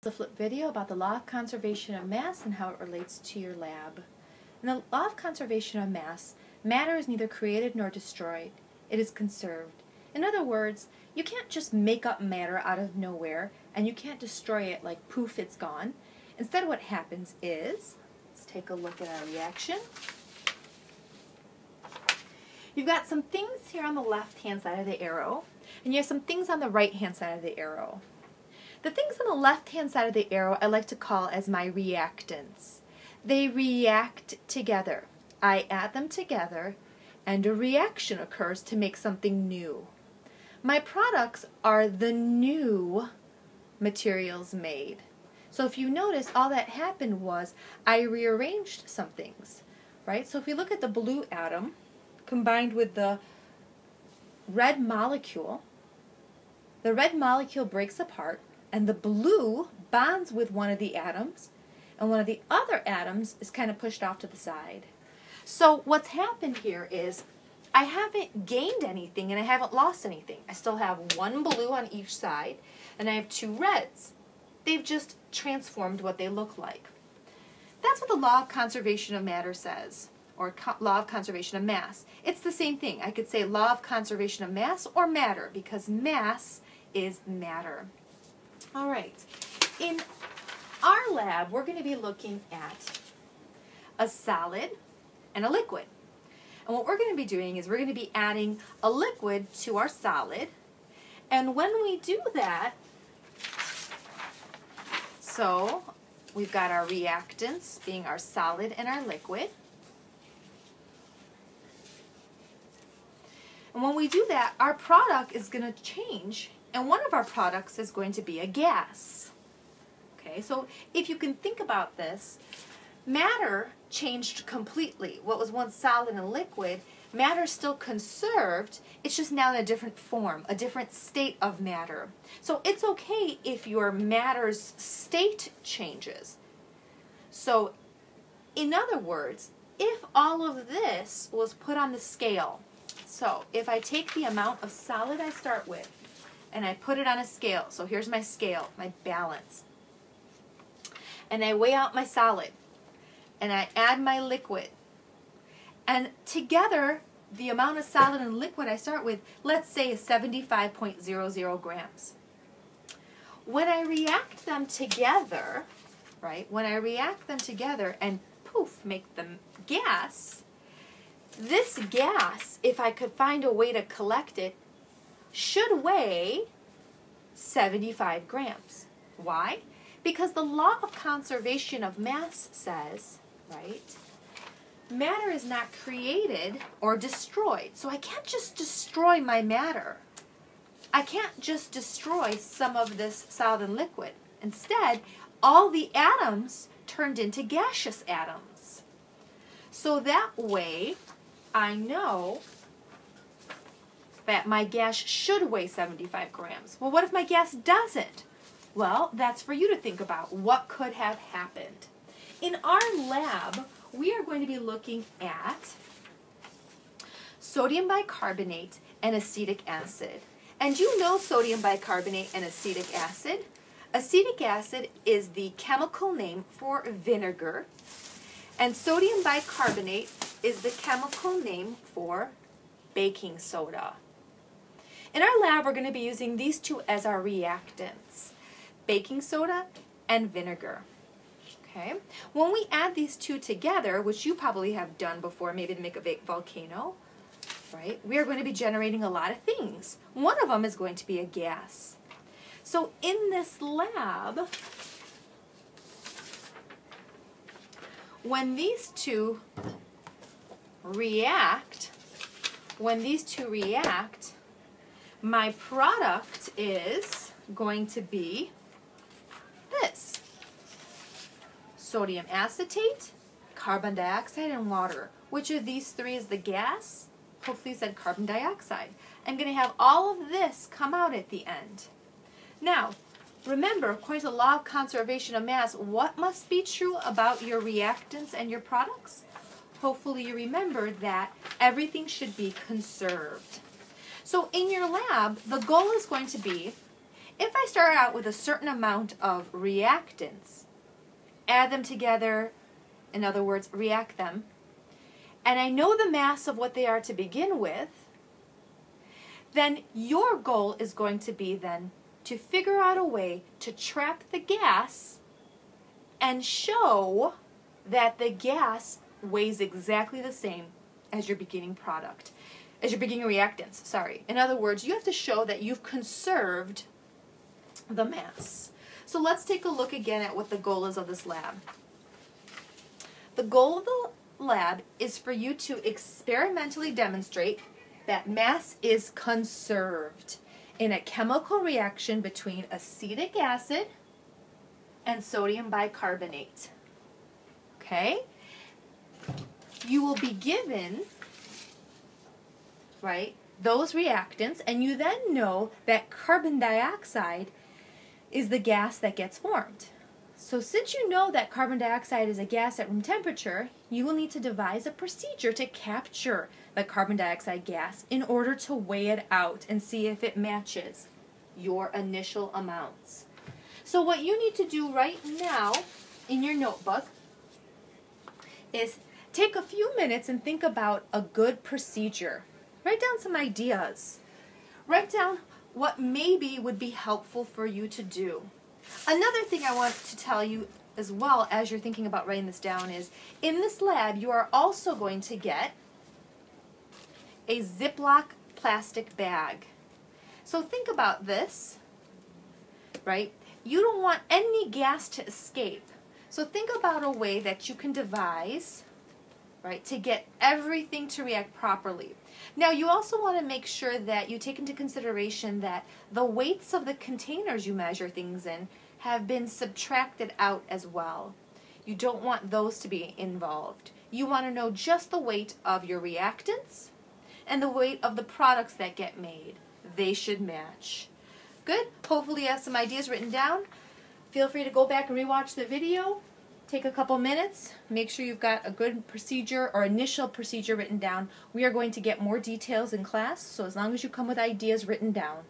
A flip video about the law of conservation of mass and how it relates to your lab. In the law of conservation of mass, matter is neither created nor destroyed. It is conserved. In other words, you can't just make up matter out of nowhere and you can't destroy it like poof, it's gone. Instead, what happens is, let's take a look at our reaction. You've got some things here on the left-hand side of the arrow, and you have some things on the right-hand side of the arrow. The things on the left-hand side of the arrow I like to call as my reactants. They react together. I add them together, and a reaction occurs to make something new. My products are the new materials made. So if you notice, all that happened was I rearranged some things, right? So if we look at the blue atom combined with the red molecule breaks apart, and the blue bonds with one of the atoms, and one of the other atoms is kind of pushed off to the side. So what's happened here is I haven't gained anything and I haven't lost anything. I still have one blue on each side, and I have two reds. They've just transformed what they look like. That's what the law of conservation of matter says, or law of conservation of mass. It's the same thing. I could say law of conservation of mass or matter, because mass is matter. All right, in our lab, we're going to be looking at a solid and a liquid. And what we're going to be doing is we're going to be adding a liquid to our solid. And when we do that, so we've got our reactants being our solid and our liquid. And when we do that, our product is going to change. And one of our products is going to be a gas. Okay, so if you can think about this, matter changed completely. What was once solid and liquid, matter still conserved, it's just now in a different form, a different state of matter. So it's okay if your matter's state changes. So in other words, if all of this was put on the scale, so if I take the amount of solid I start with, and I put it on a scale. So here's my scale, my balance. And I weigh out my solid. And I add my liquid. And together, the amount of solid and liquid I start with, let's say, is 75.00 grams. When I react them together, right, when I react them together and poof, make them gas, this gas, if I could find a way to collect it, should weigh 75 grams. Why? Because the law of conservation of mass says, right, matter is not created or destroyed. So I can't just destroy my matter. I can't just destroy some of this solid and liquid. Instead, all the atoms turned into gaseous atoms. So that way, I know that my gas should weigh 75 grams. Well, what if my gas doesn't? Well, that's for you to think about. What could have happened? In our lab, we are going to be looking at sodium bicarbonate and acetic acid. And you know sodium bicarbonate and acetic acid. Acetic acid is the chemical name for vinegar, and sodium bicarbonate is the chemical name for baking soda. In our lab, we're going to be using these two as our reactants, baking soda and vinegar. Okay? When we add these two together, which you probably have done before, maybe to make a volcano, right, we are going to be generating a lot of things. One of them is going to be a gas. So in this lab, when these two react, my product is going to be this: sodium acetate, carbon dioxide, and water. Which of these three is the gas? Hopefully you said carbon dioxide. I'm going to have all of this come out at the end. Now, remember, according to the law of conservation of mass, what must be true about your reactants and your products? Hopefully you remember that everything should be conserved. So in your lab, the goal is going to be If I start out with a certain amount of reactants, add them together, in other words, react them, and I know the mass of what they are to begin with, then your goal is going to be then to figure out a way to trap the gas and show that the gas weighs exactly the same as your beginning product, as your beginning reactants, sorry. In other words, you have to show that you've conserved the mass. So let's take a look again at what the goal is of this lab. The goal of the lab is for you to experimentally demonstrate that mass is conserved in a chemical reaction between acetic acid and sodium bicarbonate. Okay? You will be given, right, those reactants, and you then know that carbon dioxide is the gas that gets formed. So since you know that carbon dioxide is a gas at room temperature, you will need to devise a procedure to capture the carbon dioxide gas in order to weigh it out and see if it matches your initial amounts. So what you need to do right now in your notebook is take a few minutes and think about a good procedure. Write down some ideas. Write down what maybe would be helpful for you to do. Another thing I want to tell you as well as you're thinking about writing this down is, in this lab you are also going to get a Ziploc plastic bag. So think about this, right? You don't want any gas to escape. So think about a way that you can devise, right, to get everything to react properly. Now you also want to make sure that you take into consideration that the weights of the containers you measure things in have been subtracted out as well. You don't want those to be involved. You want to know just the weight of your reactants and the weight of the products that get made. They should match. Good? Hopefully you have some ideas written down. Feel free to go back and rewatch the video. Take a couple minutes. Make sure you've got a good procedure or initial procedure written down. We are going to get more details in class, so as long as you come with ideas written down.